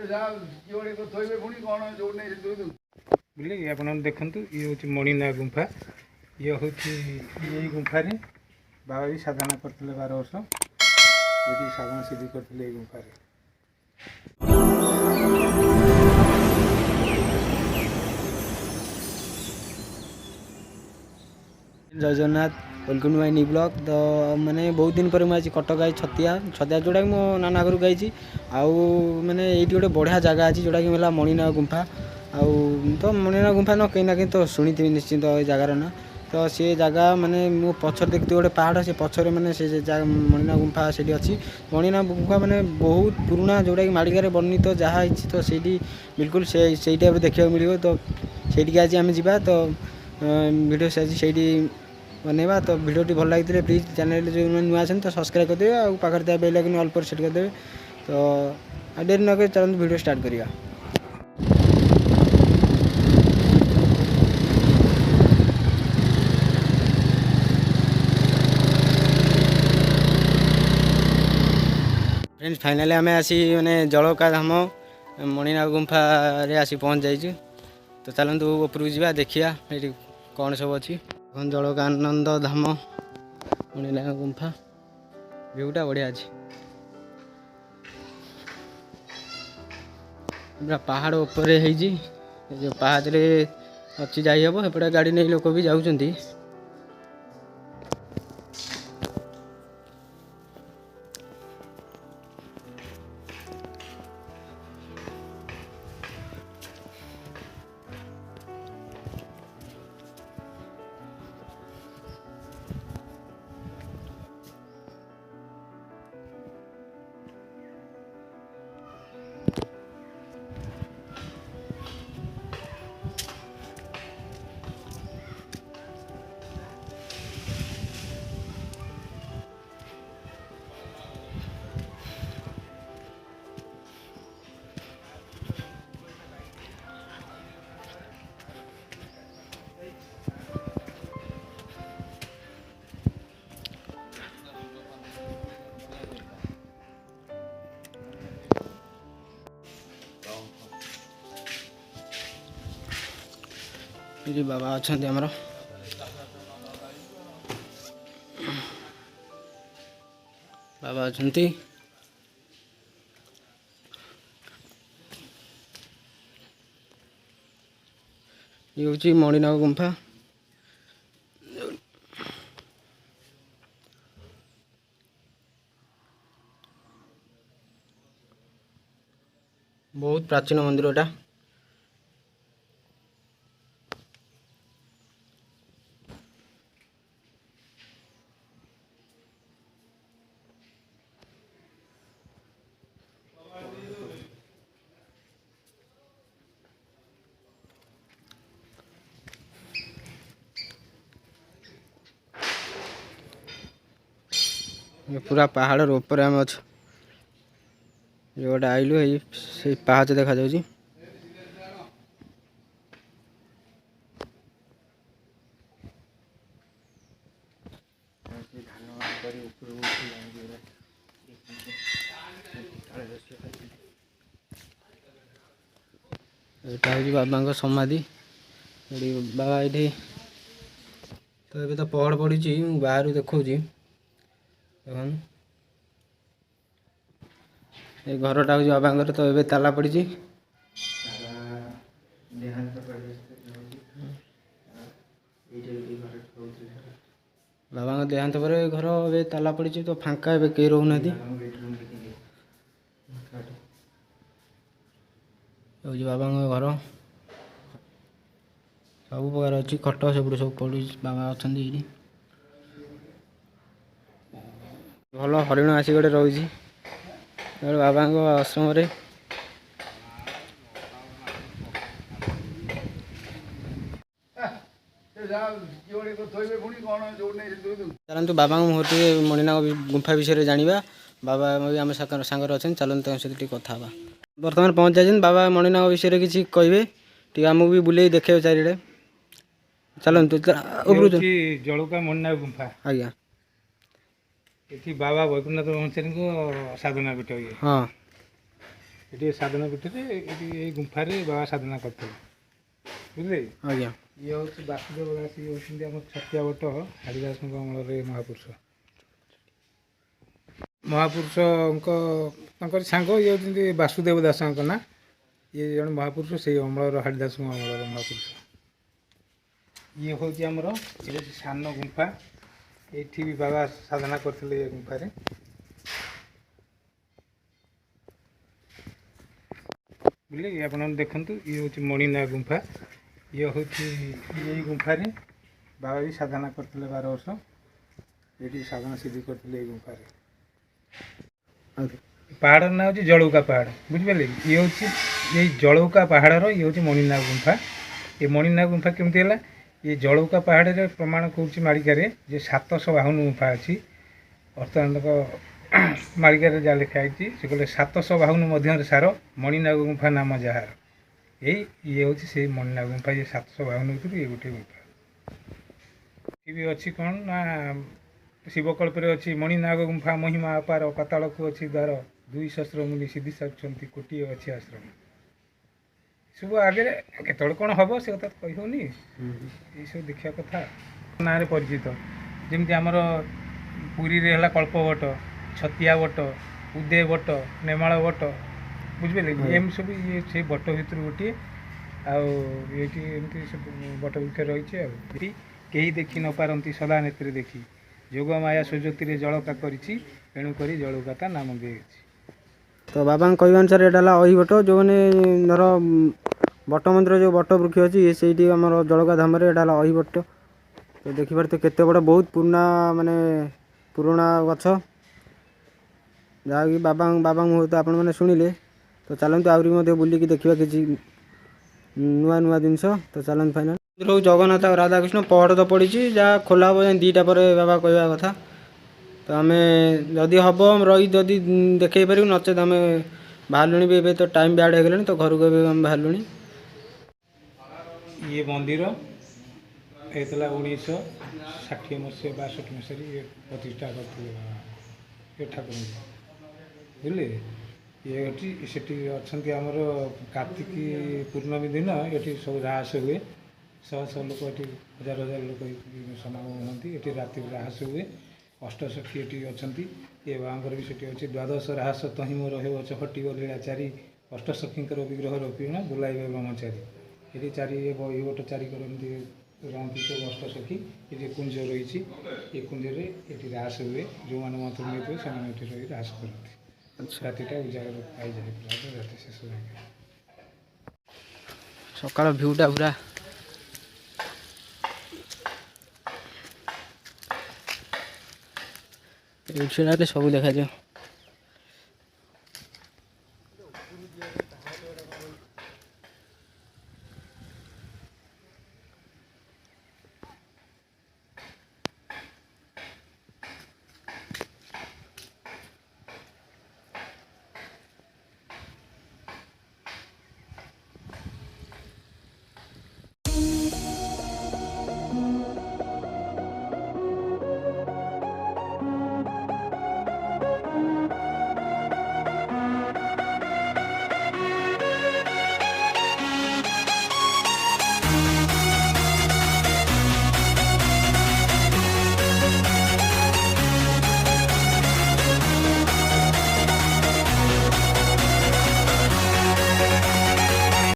बुझे कि आप देखु ये हूँ मणिनाग गुंफा ये हूँ यही गुंफार बाबा भी साधना करते 12 वर्ष ये साधना सिद्धि करते गुंफार। जय Jagannath welcome to my new blog. तो मैंने बहुत दिन पर मुझे कटक आई छतिया जोटा कि मो नाना घर गई मैंने ये गोटे बढ़िया जगह अच्छी जोटा कि मिला मणिनाग गुंफा आउ तो मणिनाग गुंफा न कहीं ना कहीं तो शुणी निश्चिंत जगार ना तो सी जगह मैंने मो पचर देखती गोटे पहाड़ से पचर मैंने से मणिनाग गुंफा से अच्छी मणिनाग गुंफा मैंने बहुत पुराना जोटा कि माड़िकार वर्णित जहाँ तो सीटी बिल्कुल से टाइप देखा मिले तो से आज आम जा तो वीडियो से बनवा तो वीडियो भल लगी प्लीज चैनल जो नुआ तो सब्सक्राइब करदे और पाखे बेल आइकन ऑल पर सेट करदे। तो डेरी न चलते वीडियो स्टार्ट करिया। फ्रेंड्स फाइनाली आम आसी मैंने जलका धाम मणिनाग गुंफा रे आसी पहुँच जाइए। तो चलतु उपरକୁ ଯିବା देखिया ये कौन सब अच्छी जलकानंद धाम मणिनाग गुंफा व्यूटा बढ़िया अच्छी पूरा पहाड़ ऊपर जो पाहाच अच्छी जाइए एपटे गाड़ी नहीं लोक भी जाऊँगी। ये बाबा अच्छा आमर बाबा अच्छा ये हूँ मणिनाग गुंफा बहुत प्राचीन मंदिर एटा। पूरा पहाड़ ऊपर आम अच्छे जो गोटे आइलु से पाहाच देखा जाऊँ। यहाँ हूँ बाबा समाधि बाबा ये तो ये तो पहड़ पड़ी बाहर देखा ये घरटा हूँ बाबा तो ये ताला पड़ी बाबा देहांत पर घर ए ताला पड़ी तो फांका ए कई रोना बाबा घर सब प्रकार अच्छी खट सब सब पड़ बाबा अच्छा भल हरिण आसी गोटे रही बाबा आश्रम चलतु बाबा मुहूर्ते मणिनाग गुंफा विषय जाना बाबा आम सांगर अच्छा चलते सहित कथा बर्तमान पहुँच जाए बाबा मणिनाग विषय किसी कहे टी आमको भी बुले देखे चारिड़े चलतु जलका मणिनाग गुंफा आज्ञा ये बाबा वैकुंठ ब्रह्मचारी को साधना पीठ ये हाँ ଏଠି ସାଧନା ପୀଠରେ ଏଠି ଏଇ ଗୁମ୍ଫାରେ ବାବା ସାଧନା କରିଥିଲେ ବୁଝିଲେ। ଆଜ୍ଞା। ଇଏ ହେଉଛି ବାସୁଦେବ ଦାସ, ଇଏ ହେଉଛନ୍ତି ଆମ ଛତିଆ ବଟ ହାରିଦାସଙ୍କ ଅମଳରେ ମହାପୁରୁଷ। ମହାପୁରୁଷଙ୍କ ତାଙ୍କର ସାଙ୍ଗ ଇଏ ହେଉଛନ୍ତି ବାସୁଦେବ ଦାସଙ୍କ ନାଁ। ଇଏ ଜଣେ ମହାପୁରୁଷ, ସେଇ ଅମଳର ହାରିଦାସଙ୍କ ଅମଳର ମହାପୁରୁଷ। ଇଏ ହେଉଛି ଆମର ଇଏ ହେଉଛି ସାନ ଗୁମ୍ଫା। ଏଇଠି ବି ବାବା ସାଧନା କରିଥିଲେ ଏ ଗୁମ୍ଫାରେ। ବୁଝିଲେ କି ଆପଣ ଦେଖନ୍ତୁ, ଇଏ ହେଉଛି ମଣିନାଗ ଗୁମ୍ଫା। ଇଏ ହେଉଛି ଏଇ ଗୁମ୍ଫାରେ ବାବା ବି ସାଧନା କରିଥିଲେ 12 ବର୍ଷ। ଏଇଠି ସାଧନା ସିଦ୍ଧି କରିଥିଲେ ଏଇ ଗୁମ୍ଫାରେ। ପାହାଡ଼ର ନାଁ ହେଉଛି ଜଳଉକା ପାହାଡ଼, ବୁଝିପାରିଲେ କି। ଇଏ ହେଉଛି ଏଇ ଜଳଉକା ପାହାଡ଼ର ଇଏ ହେଉଛି ମଣିନାଗ ଗୁମ୍ଫା। ଏ ମଣିନାଗ ଗୁମ୍ଫା କେମିତି ହେଲା? ଏ ଜଳଉକା ପାହାଡ଼ରେ ପ୍ରମାଣ କରୁଛି ମାଳିକାରେ ଯେ 752 ଗୁମ୍ଫା ଅଛି। ଅର୍ଥନନ୍ଦଙ୍କ ମାଳିକାରେ ଯାହା ଲେଖା ହେଇଛି, ସେ କହିଲେ 752 ମଧ୍ୟରେ ସାର ମଣିନାଗ ଗୁମ୍ଫା ନାମ ଯାହାର। ଇଏ ହେଉଛି ସେଇ ମଣିନାଗ ଗୁମ୍ଫା। ଇଏ 752 ଭିତରୁ ଇଏ ଗୋଟିଏ ଗୁମ୍ଫା। ଏଠି ବି ଅଛି କ'ଣ ନା ଶିବକଳ୍ପରେ ଅଛି ମଣିନାଗ ଗୁମ୍ଫା ମହିମା ଅପାର, ପାତାଳକୁ ଅଛି ଦ୍ୱାର, 2 ସହସ୍ର ମୁନି ସିଦ୍ଧି ସାରୁଛନ୍ତି, କୋଟିଏ ଅଛି ଆଶ୍ରମ। ସବୁ ଆଗରେ କେତେବେଳେ କ'ଣ ହେବ ସେ କଥା କହି ହେଉନି, ଏଇସବୁ ଦେଖିବା କଥା। ନାଁରେ ପରିଚିତ, ଯେମିତି ଆମର ପୁରୀରେ ହେଲା କଳ୍ପବଟ, ଛତିଆ ବଟ, ଉଦୟ ବଟ, ନେମାଳ ବଟ, ବୁଝିପାରିଲେ କି। ଏମିତି ସବୁ ଇଏ ସେଇ ବଟ ଭିତରୁ ଗୋଟିଏ। ଆଉ ଏଇଠି ଏମିତି ସବୁ ବଟ ବୃକ୍ଷ ରହିଛି। ଆଉ ଏଠି କେହି ଦେଖି ନ ପାରନ୍ତି ସଦା ନେତ୍ରେ ଦେଖି, ଯୋଗ ମାୟା ସୁଜ୍ୟୋତିରେ ଜଳକା କରିଛି, ଏଣୁକରି ଜଳଉକା ତା ନାମ ଦିଆଯାଇଛି। ତ ବାବାଙ୍କ କହିବା ଅନୁସାରେ ଏଇଟା ହେଲା ଅହି ବଟ, ଯେଉଁମାନେ ଧର ବଟ ମନ୍ଦିର ଯେଉଁ ବଟ ବୃକ୍ଷ ଅଛି ସେଇଠି ଆମର ଜଳକା ଧାମରେ ଏଇଟା ହେଲା ଅହି ବଟ। ତ ଦେଖିପାରୁଥିବେ କେତେ ବଡ଼, ବହୁତ ପୁରୁଣା ଗଛ, ଯାହାକି ବାବାଙ୍କ ମୁହଁରୁ ଆପଣମାନେ ଶୁଣିଲେ। ତ ଚାଲନ୍ତୁ ଆହୁରି ମଧ୍ୟ ବୁଲିକି ଦେଖିବା କିଛି ନୂଆ ଜିନିଷ। ତ ଚାଲନ୍ତୁ ଫାଇନାଲ ମନ୍ଦିର ଜଗନ୍ନାଥ ଆଉ ରାଧାକୃଷ୍ଣ ପହଡ଼ ତ ପଡ଼ିଛି, ଯାହା ଖୋଲା ହେବ ଯାଇ 2ଟା ପରେ ବାବା କହିବା କଥା। ତ ଆମେ ଯଦି ହେବ ଯଦି ଦେଖେଇ ପାରିବୁ, ନଚେତ ଆମେ ବାହାରିଲୁଣି ବି। ଏବେ ତ ଟାଇମ୍ ବି ଆଡ଼୍ ହେଇଗଲାଣି, ତ ଘରକୁ ଏବେ ଆମେ ବାହାରିଲୁଣି। ଇଏ ମନ୍ଦିର ହେଇଥିଲା 1960 ମସିହା 62 ମସିହାରେ ଇଏ ପ୍ରତିଷ୍ଠା କରିଥିଲେ ବାବା ଏ ଠାକୁରଙ୍କୁ, ବୁଝିଲେ। ଇଏ ଏଠି ସେଠି ଅଛନ୍ତି ଆମର କାର୍ତ୍ତିକ ପୂର୍ଣ୍ଣମୀ ଦିନ ଏଠି ସବୁ ରାହାସ ହୁଏ। ଶହ ଲୋକ ଏଠି, ହଜାର ଲୋକ ସମାଗମ ହୁଅନ୍ତି। ଏଠି ରାତିରେ ରାହାସ ହୁଏ। ଅଷ୍ଟସଖୀ ଏଠି ଅଛନ୍ତି। ଏ ବାବାଙ୍କର ବି ସେଠି ଅଛି। ଦ୍ୱାଦଶ ରାହାସ ତହିଁ ମୋର ହେବ ଚହଟିବ ଲୀଳା ଚାରି, ଅଷ୍ଟସଖୀଙ୍କର ବିଗ୍ରହ ରୂପିଣ ବୁଲାଇବେ ବ୍ରହ୍ମଚାରୀ। ଏଠି ଏଇ ବଟ ଚାରିକର ଏମିତି ରହନ୍ତି ସବୁ ଅଷ୍ଟସଖୀ। ଏଠି କୁଞ୍ଜ ରହିଛି। ଏ କୁଞ୍ଜରେ ଏଠି ରାହାସ ହୁଏ। ଯେଉଁମାନେ ମନ୍ତ୍ର ନେଇଥିବେ ସେମାନେ ଏଠି ରହି ରାହାସ କରନ୍ତି। ରାତିଟା ଉଜାଗର ପାଇଯାଏ, ରାତି ଶେଷ ଯାଏ। ସକାଳ ଭିଉଟା ପୁରା ଏଇଠି ଛିଡ଼ା ସବୁ ଦେଖାଯିବ।